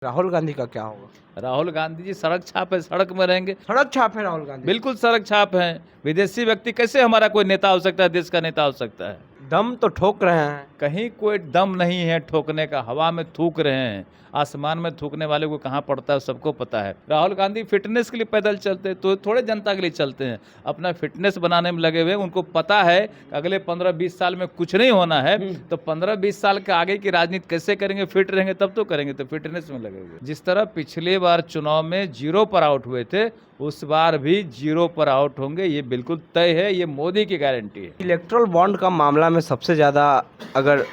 राहुल गांधी का क्या होगा? राहुल गांधी जी सड़क छाप है, सड़क में रहेंगे। सड़क छाप है राहुल गांधी। बिल्कुल सड़क छाप है। विदेशी व्यक्ति कैसे हमारा कोई नेता हो सकता है, देश का नेता हो सकता है? दम तो ठोक रहे हैं। कहीं कोई दम नहीं है ठोकने का, हवा में थूक रहे हैं। आसमान में थूकने वाले को कहाँ पड़ता है सबको पता है। राहुल गांधी फिटनेस के लिए पैदल चलते हैं, तो थोड़े जनता के लिए चलते हैं, अपना फिटनेस बनाने में लगे हुए हैं। उनको पता है कि अगले 15-20 साल में कुछ नहीं होना है, तो 15-20 साल के आगे की राजनीति कैसे करेंगे, फिट रहेंगे तब तो करेंगे, तो फिटनेस में लगे हुए। जिस तरह पिछले बार चुनाव में 0 पर आउट हुए थे, उस बार भी 0 पर आउट होंगे, ये बिल्कुल तय है, ये मोदी की गारंटी है। इलेक्ट्रल बॉन्ड का मामला में सबसे ज़्यादा अगर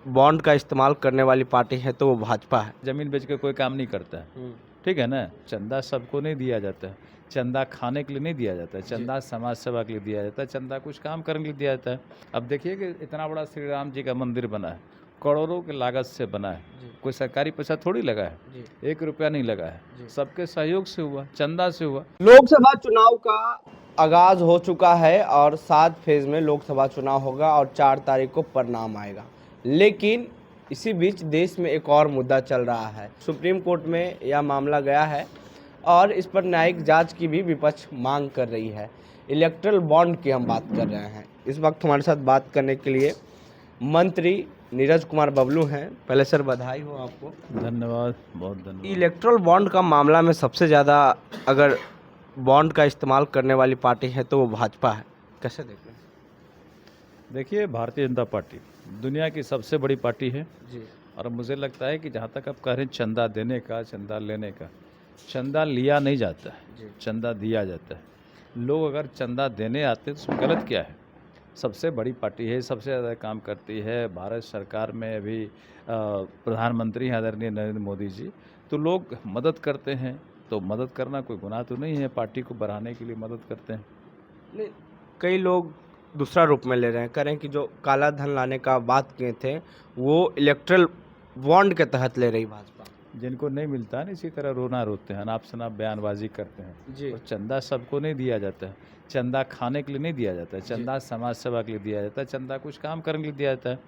बॉन्ड का इस्तेमाल करने वाली पार्टी है तो वो भाजपा है। जमीन बेच के कोई काम नहीं करता है, ठीक है ना। चंदा सबको नहीं दिया जाता है, चंदा खाने के लिए नहीं दिया जाता है, चंदा समाज सेवा के लिए दिया जाता है, चंदा कुछ काम करने के लिए दिया जाता है। अब देखिए कि इतना बड़ा श्री राम जी का मंदिर बना है, करोड़ों की लागत से बना है, कोई सरकारी पैसा थोड़ी लगा है, 1 रुपया नहीं लगा है, सबके सहयोग से हुआ, चंदा से हुआ। लोकसभा चुनाव का आगाज हो चुका है और 7 फेज में लोकसभा चुनाव होगा और 4 तारीख को परिणाम आएगा। लेकिन इसी बीच देश में एक और मुद्दा चल रहा है। सुप्रीम कोर्ट में यह मामला गया है और इस पर न्यायिक जांच की भी विपक्ष मांग कर रही है। इलेक्ट्रल बॉन्ड की हम बात कर रहे हैं। इस वक्त हमारे साथ बात करने के लिए मंत्री नीरज कुमार बबलू हैं। पहले सर बधाई हो आपको। धन्यवाद, बहुत धन्यवाद। इलेक्ट्रल बॉन्ड का मामला में सबसे ज़्यादा अगर बॉन्ड का इस्तेमाल करने वाली पार्टी है तो वो भाजपा है। कैसे देख रहे हैं? देखिए, भारतीय जनता पार्टी दुनिया की सबसे बड़ी पार्टी है जी। और मुझे लगता है कि जहाँ तक आप कह रहे हैं चंदा देने का, चंदा लेने का, चंदा लिया नहीं जाता है, चंदा दिया जाता है। लोग अगर चंदा देने आते हैं तो उसमें गलत क्या है? सबसे बड़ी पार्टी है, सबसे ज़्यादा काम करती है। भारत सरकार में अभी प्रधानमंत्री हैं आदरणीय नरेंद्र मोदी जी, तो लोग मदद करते हैं, तो मदद करना कोई गुनाह तो नहीं है। पार्टी को बढ़ाने के लिए मदद करते हैं। नहीं, कई लोग दूसरा रूप में ले रहे हैं, कह रहे हैं कि जो काला धन लाने का बात किए थे वो इलेक्ट्रल बॉन्ड के तहत ले रही भाजपा। जिनको नहीं मिलता है ना, इसी तरह रोना रोते हैं, अनाप शनाप बयानबाजी करते हैं। जी। और चंदा सबको नहीं दिया जाता है, चंदा खाने के लिए नहीं दिया जाता है, चंदा समाज सेवा के लिए दिया जाता है, चंदा कुछ काम करने के लिए दिया जाता है।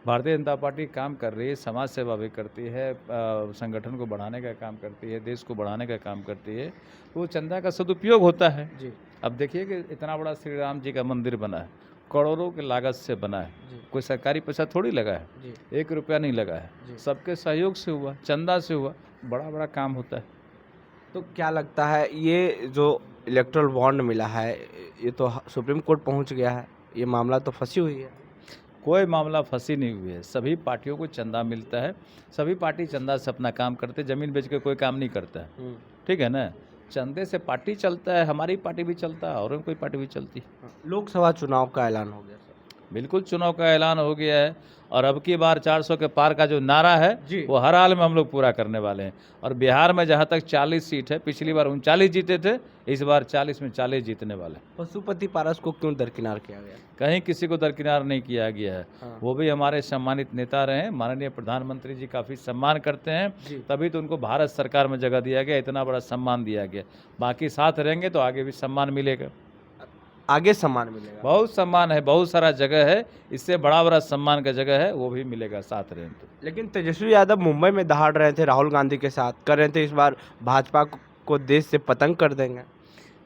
भारतीय जनता पार्टी काम कर रही है, समाज सेवा भी करती है, संगठन को बढ़ाने का काम करती है, देश को बढ़ाने का काम करती है, तो वो चंदा का सदुपयोग होता है। जी। अब देखिए कि इतना बड़ा श्री राम जी का मंदिर बना है, करोड़ों की लागत से बना है, कोई सरकारी पैसा थोड़ी लगा है, 1 रुपया नहीं लगा है, सबके सहयोग से हुआ, चंदा से हुआ, बड़ा बड़ा काम होता है। तो क्या लगता है ये जो इलेक्ट्रल बॉन्ड मिला है ये तो सुप्रीम कोर्ट पहुंच गया है, ये मामला तो फंसी हुई है। कोई मामला फंसी नहीं हुई है, सभी पार्टियों को चंदा मिलता है, सभी पार्टी चंदा से अपना काम करते, जमीन बेच के कोई काम नहीं करता है, ठीक है ना। चंदे से पार्टी चलता है, हमारी पार्टी भी चलता है और कोई पार्टी भी चलती है। लोकसभा चुनाव का ऐलान हो गया सर। बिल्कुल चुनाव का ऐलान हो गया है और अब की बार 400 के पार का जो नारा है जी। वो हर हाल में हम लोग पूरा करने वाले हैं। और बिहार में जहाँ तक 40 सीट है, पिछली बार 39 जीते थे, इस बार 40 में 40 जीतने वाले। पशुपति पारस को क्यों दरकिनार किया गया? कहीं किसी को दरकिनार नहीं किया गया है। वो भी हमारे सम्मानित नेता रहे हैं, माननीय प्रधानमंत्री जी काफ़ी सम्मान करते हैं, तभी तो उनको भारत सरकार में जगह दिया गया, इतना बड़ा सम्मान दिया गया। बाकी साथ रहेंगे तो आगे भी सम्मान मिलेगा, आगे सम्मान मिलेगा। बहुत सम्मान है, बहुत सारा जगह है, इससे बड़ा बड़ा सम्मान का जगह है, वो भी मिलेगा साथ रहें तो। लेकिन तेजस्वी यादव मुंबई में दहाड़ रहे थे राहुल गांधी के साथ, कर रहे थे इस बार भाजपा को देश से पतंग कर देंगे।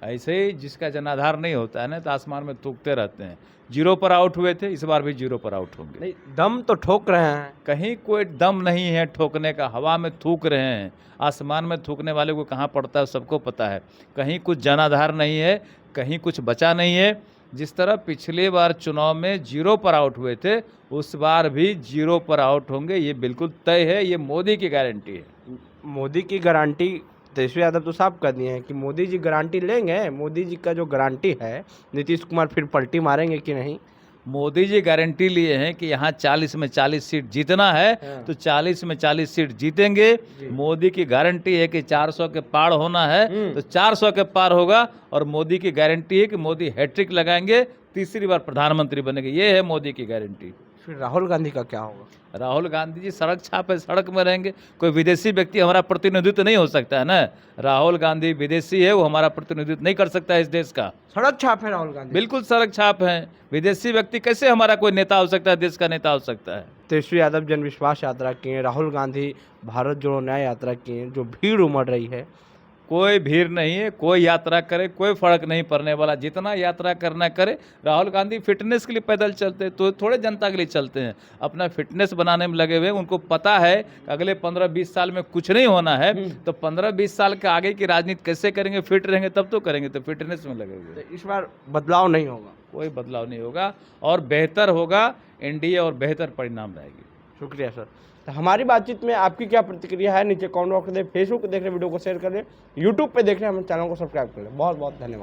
ऐसे ही जिसका जनाधार नहीं होता है ना, तो आसमान में थूकते रहते हैं। 0 पर आउट हुए थे, इस बार भी 0 पर आउट होंगे। नहीं, दम तो ठोक रहे हैं। कहीं कोई दम नहीं है ठोकने का, हवा में थूक रहे हैं। आसमान में थूकने वाले को कहाँ पड़ता है सबको पता है। कहीं कुछ जनाधार नहीं है, कहीं कुछ बचा नहीं है। जिस तरह पिछले बार चुनाव में 0 पर आउट हुए थे, उस बार भी 0 पर आउट होंगे, ये बिल्कुल तय है, ये मोदी की गारंटी है। मोदी की गारंटी तेजस्वी यादव तो साफ कर दिए हैं कि मोदी जी गारंटी लेंगे। मोदी जी का जो गारंटी है, नीतीश कुमार फिर पलटी मारेंगे कि नहीं? मोदी जी गारंटी लिए हैं कि यहाँ 40 में 40 सीट जीतना है, तो 40 में 40 सीट जीतेंगे। मोदी की गारंटी है कि 400 के पार होना है, तो 400 के पार होगा। और मोदी की गारंटी है कि मोदी हैट्रिक लगाएंगे, तीसरी बार प्रधानमंत्री बनेंगे, ये है मोदी की गारंटी। फिर राहुल गांधी का क्या होगा? राहुल गांधी जी सड़क छाप है, सड़क में रहेंगे। कोई विदेशी व्यक्ति हमारा प्रतिनिधित्व नहीं हो सकता है ना। राहुल गांधी विदेशी है, वो हमारा प्रतिनिधित्व नहीं कर सकता है इस देश का। सड़क छाप है राहुल गांधी। बिल्कुल सड़क छाप है। विदेशी व्यक्ति कैसे हमारा कोई नेता हो सकता है, देश का नेता हो सकता है? तेजस्वी यादव जन विश्वास यात्रा किए, राहुल गांधी भारत जोड़ो न्याय यात्रा किए, जो भीड़ उमड़ रही है। कोई भीड़ नहीं है, कोई यात्रा करे कोई फर्क नहीं पड़ने वाला। जितना यात्रा करना करे। राहुल गांधी फिटनेस के लिए पैदल चलते हैं, तो थोड़े जनता के लिए चलते हैं। अपना फिटनेस बनाने में लगे हुए हैं। उनको पता है कि अगले 15-20 साल में कुछ नहीं होना है, तो 15-20 साल के आगे की राजनीति कैसे करेंगे, फिट रहेंगे तब तो करेंगे। तो फिटनेस में लगे हुए हैं। तो इस बार बदलाव नहीं होगा? कोई बदलाव नहीं होगा और बेहतर होगा एनडीए और बेहतर परिणाम रहेगी। शुक्रिया सर। तो हमारी बातचीत में आपकी क्या प्रतिक्रिया है, नीचे कमेंट बॉक्स में दें। फेसबुक पे देख रहे वीडियो को शेयर करें, यूट्यूब पे देख रहे हैं हमारे चैनल को सब्सक्राइब करें। बहुत बहुत धन्यवाद।